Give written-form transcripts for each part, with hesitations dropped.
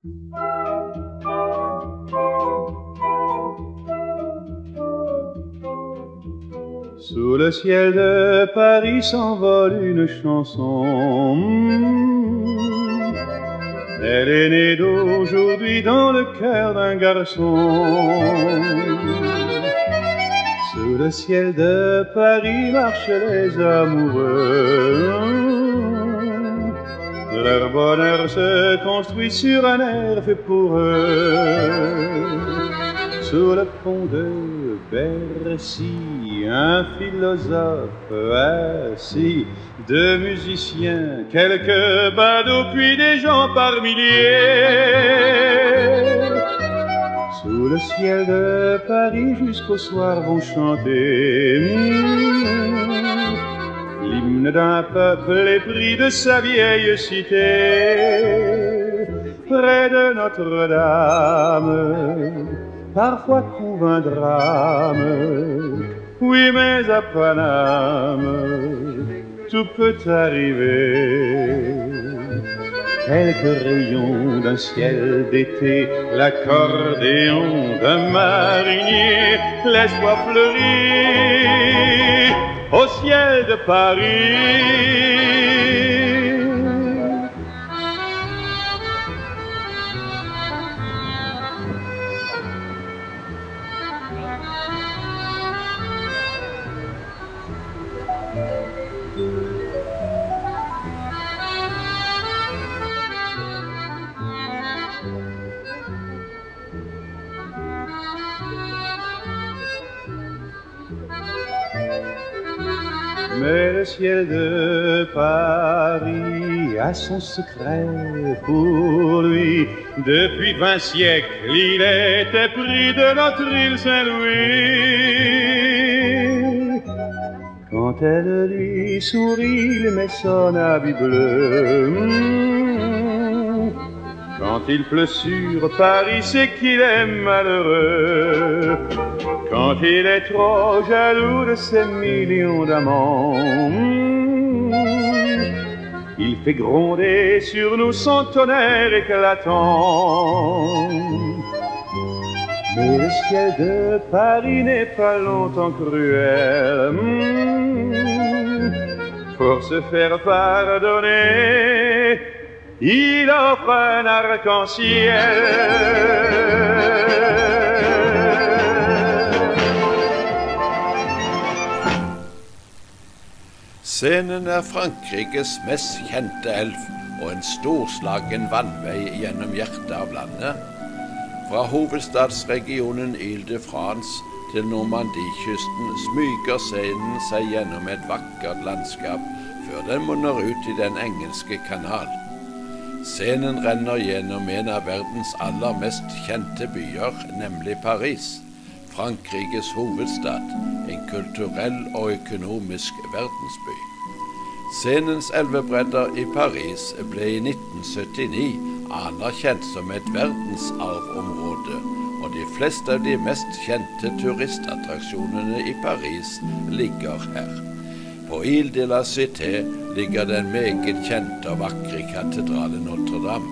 Sous le ciel de Paris s'envole une chanson. Elle est née d'aujourd'hui dans le cœur d'un garçon. Sous le ciel de Paris marchent les amoureux. Leur bonheur se construit sur un air fait pour eux. Sous le pont de Bercy, un philosophe assis, deux musiciens, quelques badauds, puis des gens par milliers. Sous le ciel de Paris jusqu'au soir vont chanter l'hymne d'un peuple épris de sa vieille cité. Près de Notre-Dame, parfois couve un drame. Oui, mais à Paname, tout peut arriver. Quelques rayons d'un ciel d'été, l'accordéon d'un marinier, laisse-moi fleurir au ciel de Paris. Mais le ciel de Paris a son secret pour lui. Depuis 20 siècles, il était pris de notre île Saint-Louis. Quand elle lui sourit, il met son habit bleu. Quand il pleut sur Paris, c'est qu'il est malheureux. Quand il est trop jaloux de ses millions d'amants, il fait gronder sur nous son tonnerre éclatant. Mais le ciel de Paris n'est pas longtemps cruel. Pour se faire pardonner, il offre un arc-en-ciel. Scenen er Frankrikes mest kjente elv og en storslagen vannvei gjennom hjertet av landet. Fra hovedstadsregionen Île-de-France til Normandiekysten smyger scenen seg gjennom et vakkert landskap før den munner ut i Den engelske kanal. Scenen renner gjennom en av verdens aller mest kjente byer, nemlig Paris, Frankrikes hovedstad, en kulturell og økonomisk verdensby. Scenens elvebredder i Paris ble i 1979 anerkjent som et verdensarvområde, og de fleste av de mest kjente turistattraksjonene i Paris ligger her. På Île de la Cité ligger den meget kjente og vakre katedralen Notre-Dame.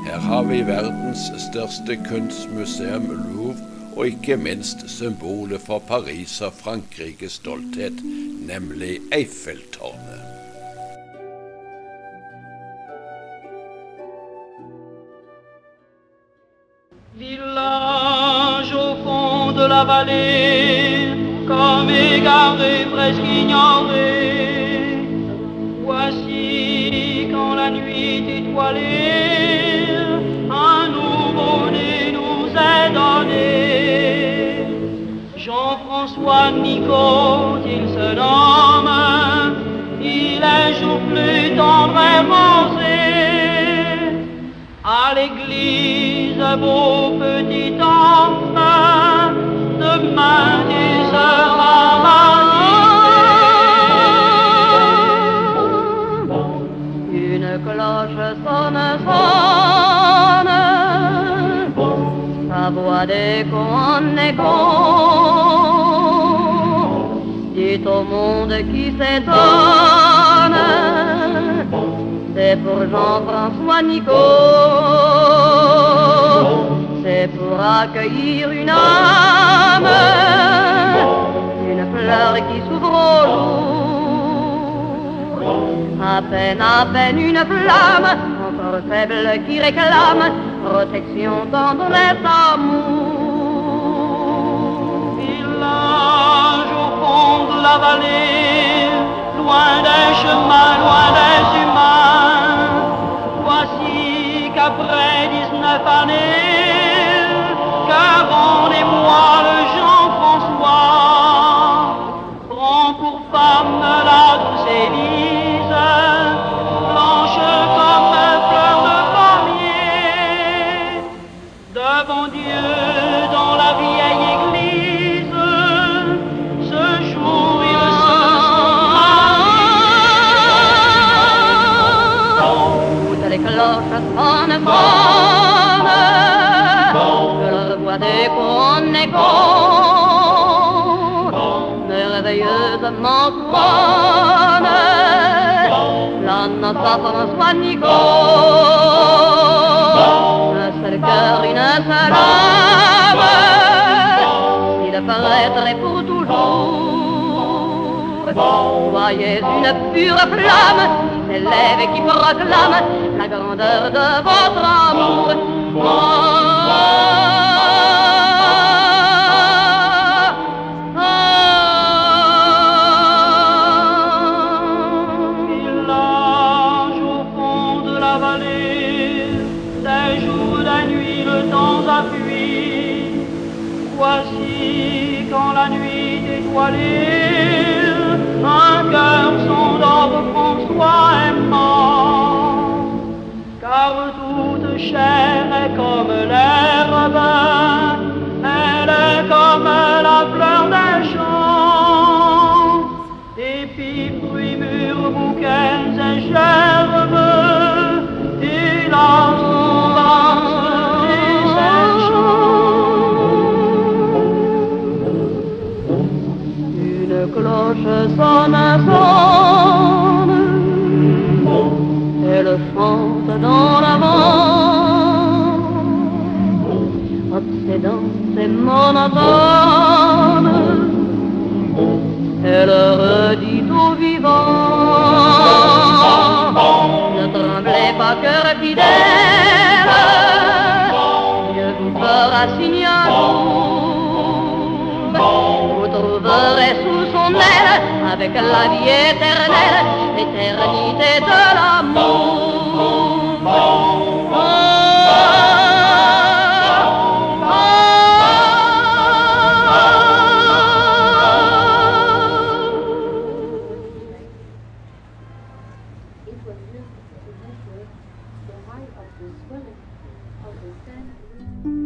Her har vi verdens største kunstmuseum Louvre, og ikke minst symbolet for Paris og Frankrikes stolthet, nemlig Eiffeltårnet. Village au fond de la vallée, comme égaré, presque ignoré. Voici quand la nuit étoilée, un nouveau-né nous est donné. Jean-François Nicot, il se nomme, il est jour plus tendre et rosé. À l'église, beau petit homme, demain tu seras baptisé. Une cloche sonne, sonne, sa voix d'écho en écho, dit au monde qui s'étonne, c'est pour Jean-François Nicot. accueillir une âme, une fleur qui s'ouvre au jour. À peine une flamme, encore faible qui réclame protection, tendresse, amour. Village au fond de la vallée, loin des chemins, loin des humains. Voici qu'après 19 années, que rendez-moi le Jean-François, prend pour femme la douce Élise, blanche comme fleur de pommier, devant Dieu dans la vieille église. Ce jour il se Toutes les cloches sonnent, que leur voix d'écho écho, merveilleusement sonne la noce à François Nicot. Un seul cœur, une seule âme, il paraîtrait pour toujours. Soyez une pure flamme qui s'élève et qui proclame la grandeur de votre amour. Village au fond de la vallée, des jours, des nuits, le temps a fui. Voici quand la nuit étoilée, un cœur s'endort, François est mort. Car toute chair est comme l'herbe, elle est comme la fleur des champs. Épis, fruits, mûrs, bouquets et gerbes, hélas, on va se Une cloche sonne, sonne, elle chante dans l'avant, obsédante et monotone, elle redit aux vivants, ne tremblez pas, cœur fidèle, Dieu vous fera signe un jour, vous trouverez sous son aile, avec la vie éternelle, l'éternité de l'amour. It was built to measure the height of the swelling of the sand.